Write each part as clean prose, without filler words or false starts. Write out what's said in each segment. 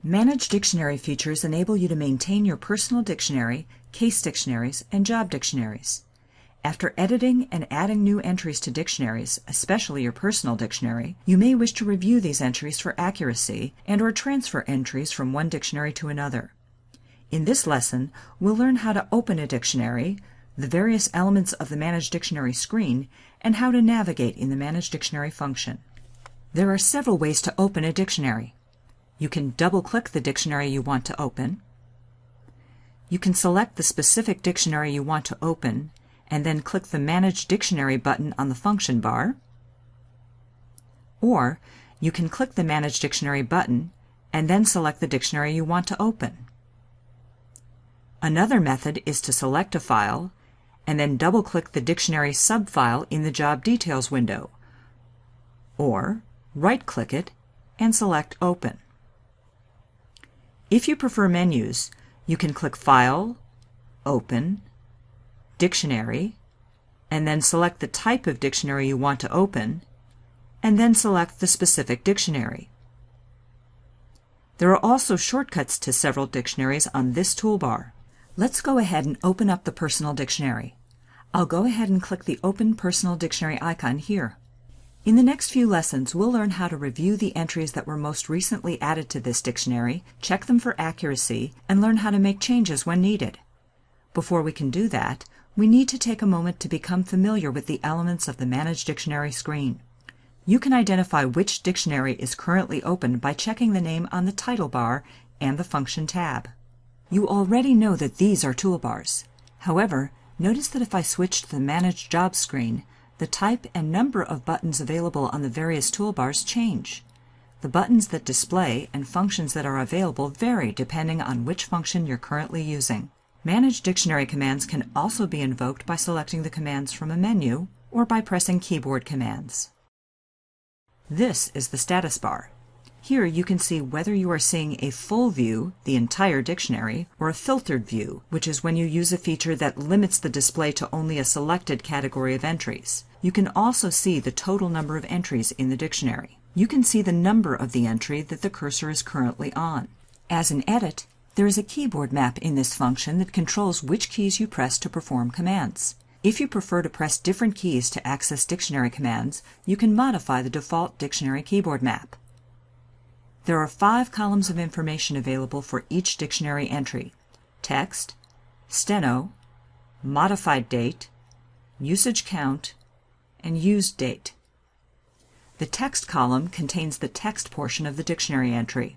Manage Dictionary features enable you to maintain your personal dictionary, case dictionaries, and job dictionaries. After editing and adding new entries to dictionaries, especially your personal dictionary, you may wish to review these entries for accuracy and/or transfer entries from one dictionary to another. In this lesson, we'll learn how to open a dictionary, the various elements of the Manage Dictionary screen, and how to navigate in the Manage Dictionary function. There are several ways to open a dictionary. You can double-click the dictionary you want to open. You can select the specific dictionary you want to open and then click the Manage Dictionary button on the function bar. Or you can click the Manage Dictionary button and then select the dictionary you want to open. Another method is to select a file and then double-click the dictionary subfile in the Job Details window, or right-click it and select Open. If you prefer menus, you can click File, Open, Dictionary, and then select the type of dictionary you want to open, and then select the specific dictionary. There are also shortcuts to several dictionaries on this toolbar. Let's go ahead and open up the Personal Dictionary. I'll go ahead and click the Open Personal Dictionary icon here. In the next few lessons, we'll learn how to review the entries that were most recently added to this dictionary, check them for accuracy, and learn how to make changes when needed. Before we can do that, we need to take a moment to become familiar with the elements of the Manage Dictionary screen. You can identify which dictionary is currently open by checking the name on the title bar and the Function tab. You already know that these are toolbars. However, notice that if I switch to the Manage Jobs screen, the type and number of buttons available on the various toolbars change. The buttons that display and functions that are available vary depending on which function you're currently using. Manage Dictionary commands can also be invoked by selecting the commands from a menu or by pressing keyboard commands. This is the status bar. Here you can see whether you are seeing a full view, the entire dictionary, or a filtered view, which is when you use a feature that limits the display to only a selected category of entries. You can also see the total number of entries in the dictionary. You can see the number of the entry that the cursor is currently on. As an edit, there is a keyboard map in this function that controls which keys you press to perform commands. If you prefer to press different keys to access dictionary commands, you can modify the default dictionary keyboard map. There are 5 columns of information available for each dictionary entry: text, steno, modified date, usage count, and used date. The text column contains the text portion of the dictionary entry.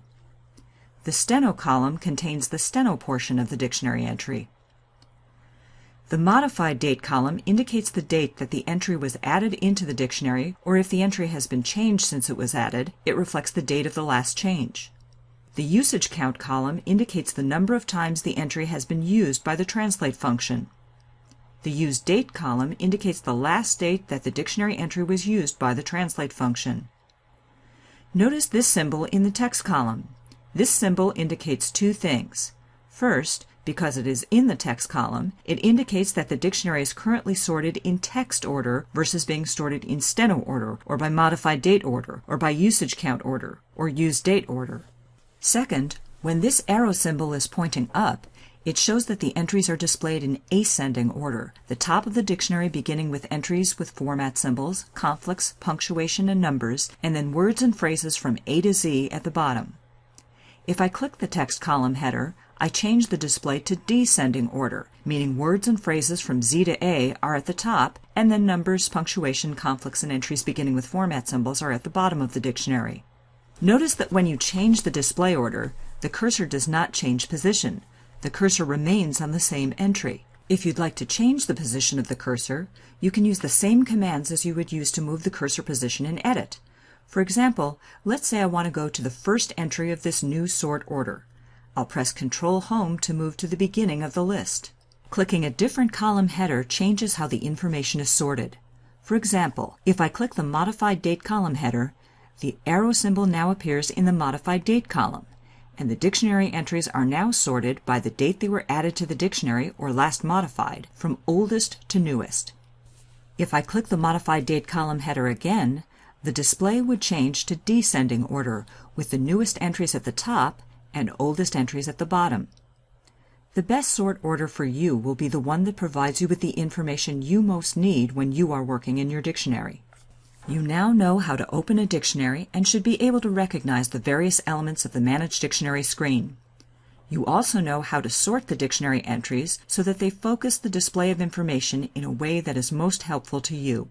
The steno column contains the steno portion of the dictionary entry. The modified date column indicates the date that the entry was added into the dictionary, or if the entry has been changed since it was added, it reflects the date of the last change. The usage count column indicates the number of times the entry has been used by the translate function. The used date column indicates the last date that the dictionary entry was used by the translate function. Notice this symbol in the text column. This symbol indicates 2 things. First, because it is in the text column, it indicates that the dictionary is currently sorted in text order versus being sorted in steno order, or by modified date order, or by usage count order, or used date order. Second, when this arrow symbol is pointing up, it shows that the entries are displayed in ascending order, the top of the dictionary beginning with entries with format symbols, conflicts, punctuation, and numbers, and then words and phrases from A to Z at the bottom. If I click the text column header, I change the display to descending order, meaning words and phrases from Z to A are at the top, and then numbers, punctuation, conflicts, and entries beginning with format symbols are at the bottom of the dictionary. Notice that when you change the display order, the cursor does not change position. The cursor remains on the same entry. If you'd like to change the position of the cursor, you can use the same commands as you would use to move the cursor position in Edit. For example, let's say I want to go to the first entry of this new sort order. I'll press Control Home to move to the beginning of the list. Clicking a different column header changes how the information is sorted. For example, if I click the Modified Date column header, the arrow symbol now appears in the Modified Date column, and the dictionary entries are now sorted by the date they were added to the dictionary or last modified, from oldest to newest. If I click the Modified Date column header again, the display would change to descending order, with the newest entries at the top and oldest entries at the bottom. The best sort order for you will be the one that provides you with the information you most need when you are working in your dictionary. You now know how to open a dictionary and should be able to recognize the various elements of the Manage Dictionary screen. You also know how to sort the dictionary entries so that they focus the display of information in a way that is most helpful to you.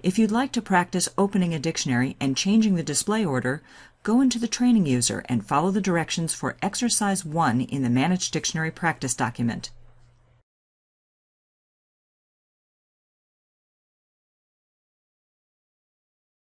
If you'd like to practice opening a dictionary and changing the display order, go into the Training User and follow the directions for Exercise 1 in the Manage Dictionary practice document.